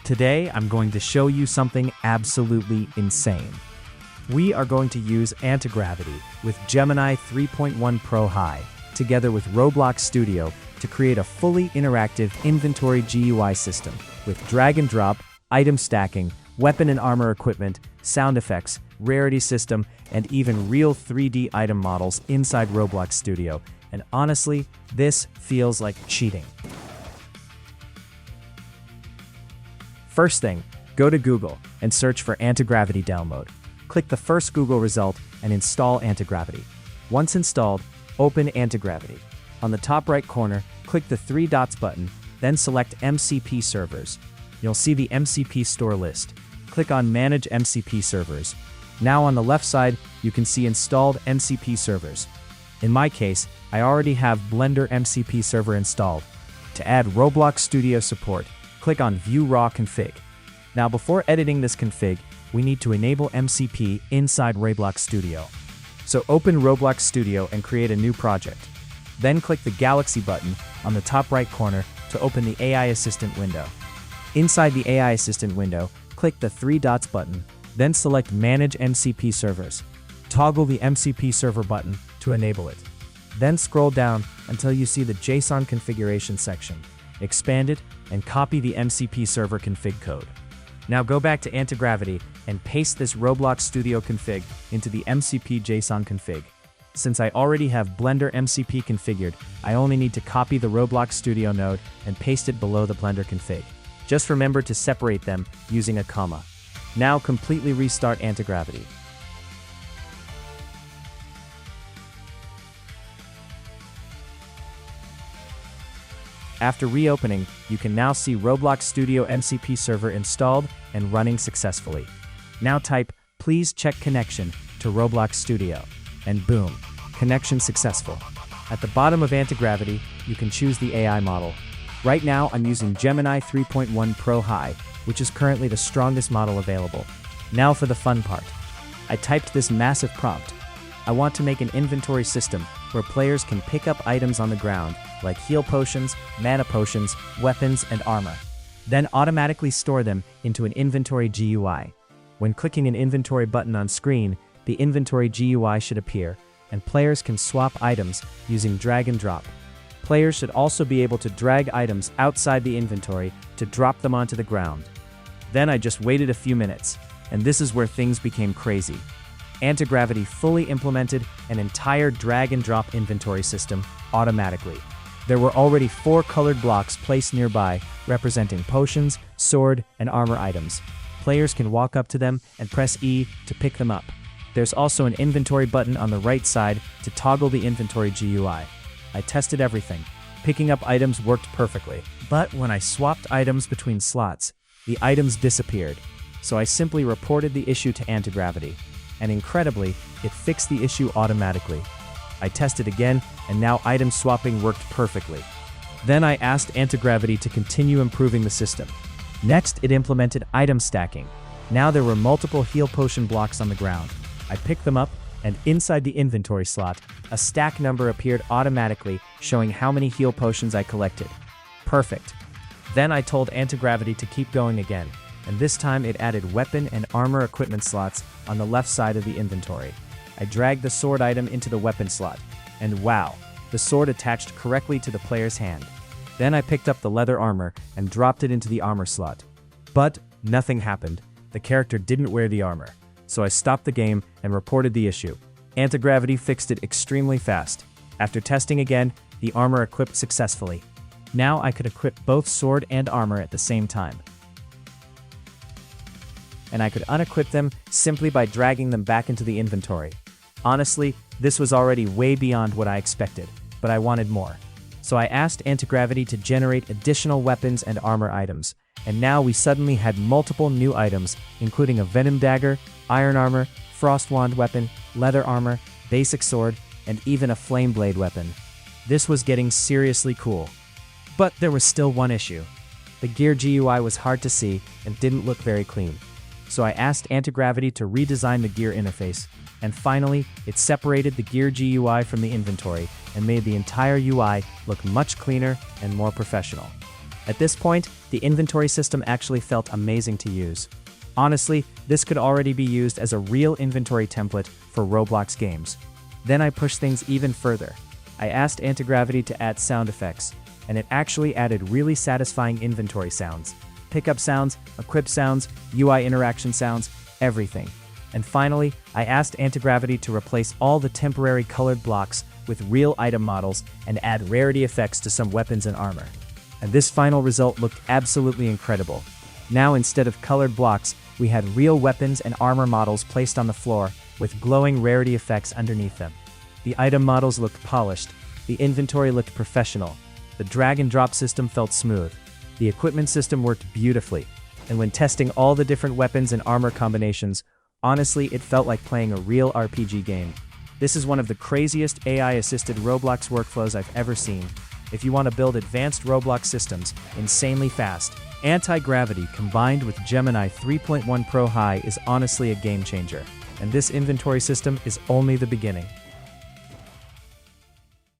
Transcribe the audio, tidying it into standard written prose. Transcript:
Today, I'm going to show you something absolutely insane. We are going to use Antigravity with Gemini 3.1 Pro High, together with Roblox Studio, to create a fully interactive inventory GUI system with drag and drop, item stacking, weapon and armor equipment, sound effects, rarity system, and even real 3D item models inside Roblox Studio. And honestly, this feels like cheating. First thing, go to Google and search for Antigravity download. Click the first Google result and install Antigravity. Once installed, open Antigravity. On the top right corner, click the three dots button, then select MCP Servers. You'll see the MCP store list. Click on Manage MCP Servers. Now on the left side, you can see installed MCP servers. In my case, I already have Blender MCP server installed. To add Roblox Studio support, click on View Raw Config. Now before editing this config, we need to enable MCP inside Roblox Studio. So open Roblox Studio and create a new project. Then click the Galaxy button on the top right corner to open the AI Assistant window. Inside the AI Assistant window, click the three dots button, then select Manage MCP Servers. Toggle the MCP server button to enable it. Then scroll down until you see the JSON configuration section. Expand it and copy the MCP server config code. Now go back to Antigravity and paste this Roblox Studio config into the MCP JSON config. Since I already have Blender MCP configured, I only need to copy the Roblox Studio node and paste it below the Blender config. Just remember to separate them using a comma. Now completely restart Antigravity. After reopening, you can now see Roblox Studio MCP server installed and running successfully. Now type, "Please check connection" to Roblox Studio, and boom, connection successful. At the bottom of Antigravity, you can choose the AI model. Right now, I'm using Gemini 3.1 Pro High, which is currently the strongest model available. Now for the fun part. I typed this massive prompt. I want to make an inventory system where players can pick up items on the ground, like heal potions, mana potions, weapons, and armor. Then automatically store them into an inventory GUI. When clicking an inventory button on screen, the inventory GUI should appear, and players can swap items using drag and drop. Players should also be able to drag items outside the inventory to drop them onto the ground. Then I just waited a few minutes, and this is where things became crazy. Antigravity fully implemented an entire drag and drop inventory system automatically. There were already 4 colored blocks placed nearby representing potions, sword, and armor items. Players can walk up to them and press E to pick them up. There's also an inventory button on the right side to toggle the inventory GUI. I tested everything. Picking up items worked perfectly. But when I swapped items between slots, the items disappeared. So I simply reported the issue to Antigravity. And incredibly, it fixed the issue automatically. I tested again, and now item swapping worked perfectly. Then I asked Antigravity to continue improving the system. Next, it implemented item stacking. Now there were multiple heal potion blocks on the ground. I picked them up, and inside the inventory slot, a stack number appeared automatically, showing how many heal potions I collected. Perfect. Then I told Antigravity to keep going again, and this time it added weapon and armor equipment slots on the left side of the inventory. I dragged the sword item into the weapon slot, and wow, the sword attached correctly to the player's hand. Then I picked up the leather armor and dropped it into the armor slot. But nothing happened. The character didn't wear the armor. So I stopped the game and reported the issue. Antigravity fixed it extremely fast. After testing again, the armor equipped successfully. Now I could equip both sword and armor at the same time. And I could unequip them simply by dragging them back into the inventory. Honestly, this was already way beyond what I expected, but I wanted more. So I asked Antigravity to generate additional weapons and armor items, and now we suddenly had multiple new items, including a venom dagger, iron armor, frost wand weapon, leather armor, basic sword, and even a flame blade weapon. This was getting seriously cool. But there was still one issue. The gear GUI was hard to see and didn't look very clean. So I asked Antigravity to redesign the gear interface, and finally, it separated the gear GUI from the inventory and made the entire UI look much cleaner and more professional. At this point, the inventory system actually felt amazing to use. Honestly, this could already be used as a real inventory template for Roblox games. Then I pushed things even further. I asked Antigravity to add sound effects, and it actually added really satisfying inventory sounds. Pickup sounds, equip sounds, UI interaction sounds, everything. And finally, I asked Antigravity to replace all the temporary colored blocks with real item models and add rarity effects to some weapons and armor. And this final result looked absolutely incredible. Now, instead of colored blocks, we had real weapons and armor models placed on the floor with glowing rarity effects underneath them. The item models looked polished, the inventory looked professional, the drag and drop system felt smooth, the equipment system worked beautifully, and when testing all the different weapons and armor combinations, honestly, it felt like playing a real RPG game. This is one of the craziest AI-assisted Roblox workflows I've ever seen. If you want to build advanced Roblox systems insanely fast, Antigravity combined with Gemini 3.1 Pro High is honestly a game changer. And this inventory system is only the beginning.